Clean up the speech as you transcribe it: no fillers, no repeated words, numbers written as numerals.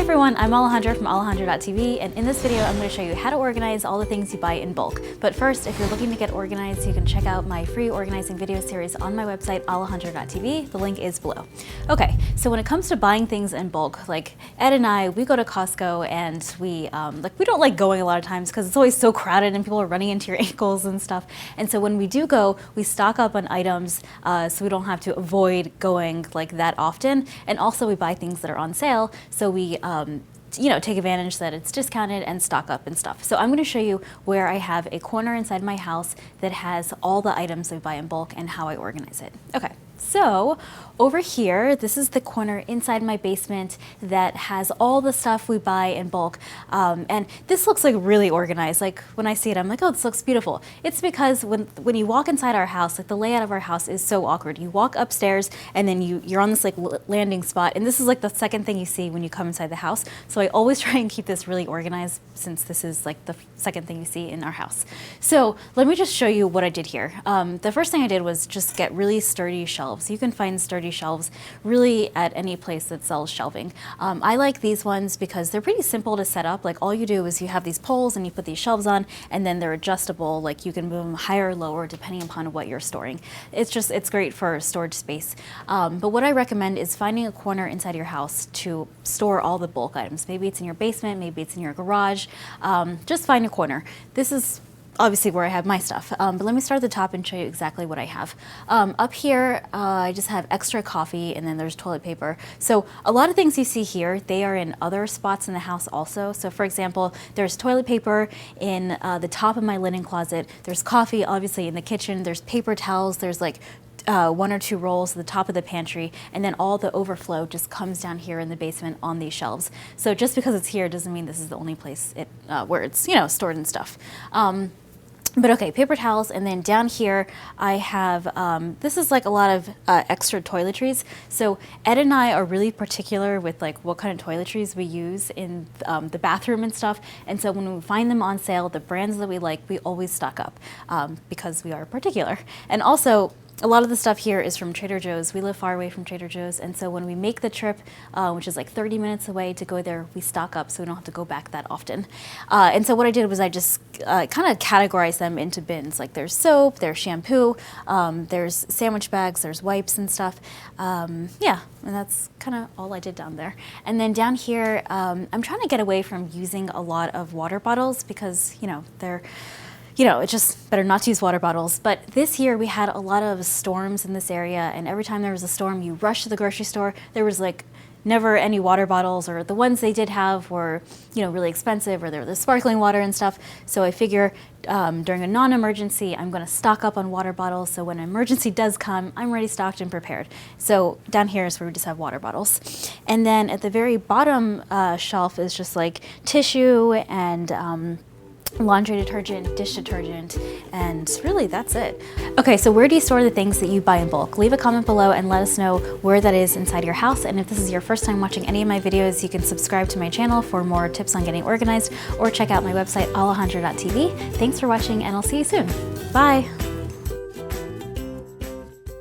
everyone, I'm Alejandra from Alejandra.tv, and in this video I'm going to show you how to organize all the things you buy in bulk. But first, if you're looking to get organized, you can check out my free organizing video series on my website, Alejandra.tv. The link is below. Okay, so when it comes to buying things in bulk, like Ed and I, we go to Costco and we don't like going a lot of times because it's always so crowded and people are running into your ankles and stuff. And so when we do go, we stock up on items so we don't have to avoid going like that often. And also we buy things that are on sale, so we take advantage that it's discounted and stock up and stuff. So I'm going to show you where I have a corner inside my house that has all the items I buy in bulk and how I organize it. Okay, so over here, this is the corner inside my basement that has all the stuff we buy in bulk. And this looks like really organized. Like when I see it, I'm like, oh, this looks beautiful. It's because when you walk inside our house, like the layout of our house is so awkward. You walk upstairs and then you're on this like landing spot. And this is like the second thing you see when you come inside the house. So I always try and keep this really organized since this is like the second thing you see in our house. So let me just show you what I did here. The first thing I did was just get really sturdy shelves. You can find sturdy shelves really at any place that sells shelving. I like these ones because they're pretty simple to set up. Like all you do is you have these poles and you put these shelves on, and then they're adjustable. Like you can move them higher or lower depending upon what you're storing. It's great for storage space. But what I recommend is finding a corner inside your house to store all the bulk items. Maybe it's in your basement, maybe it's in your garage. Just find a corner. This is obviously where I have my stuff. But let me start at the top and show you exactly what I have. Up here, I just have extra coffee, and then there's toilet paper. So a lot of things you see here, they are in other spots in the house also. So for example, there's toilet paper in the top of my linen closet. There's coffee, obviously, in the kitchen. There's paper towels. There's like 1 or 2 rolls at the top of the pantry, and then all the overflow just comes down here in the basement on these shelves. So just because it's here doesn't mean this is the only place where it's stored and stuff. But okay, paper towels, and then down here I have, this is like a lot of extra toiletries. So Ed and I are really particular with like what kind of toiletries we use in the bathroom and stuff. And so when we find them on sale, the brands that we like, we always stock up because we are particular. And also, a lot of the stuff here is from Trader Joe's. We live far away from Trader Joe's, and so when we make the trip, which is like 30 minutes away to go there, we stock up so we don't have to go back that often. And so what I did was I just kind of categorized them into bins. Like there's soap, there's shampoo, there's sandwich bags, there's wipes and stuff. Yeah, and that's kind of all I did down there. And then down here, I'm trying to get away from using a lot of water bottles because, they're it's just better not to use water bottles. But this year we had a lot of storms in this area, and every time there was a storm, you rush to the grocery store. There was like never any water bottles, or the ones they did have were, really expensive, or they were the sparkling water and stuff. So I figure during a non-emergency, I'm going to stock up on water bottles. So when an emergency does come, I'm already stocked and prepared. So down here is where we just have water bottles. And then at the very bottom shelf is just like tissue and laundry detergent, dish detergent, and really that's it. Okay, so where do you store the things that you buy in bulk? Leave a comment below and let us know where that is inside your house. And if this is your first time watching any of my videos, you can subscribe to my channel for more tips on getting organized, or check out my website, Alejandra.tv. Thanks for watching, and I'll see you soon. Bye.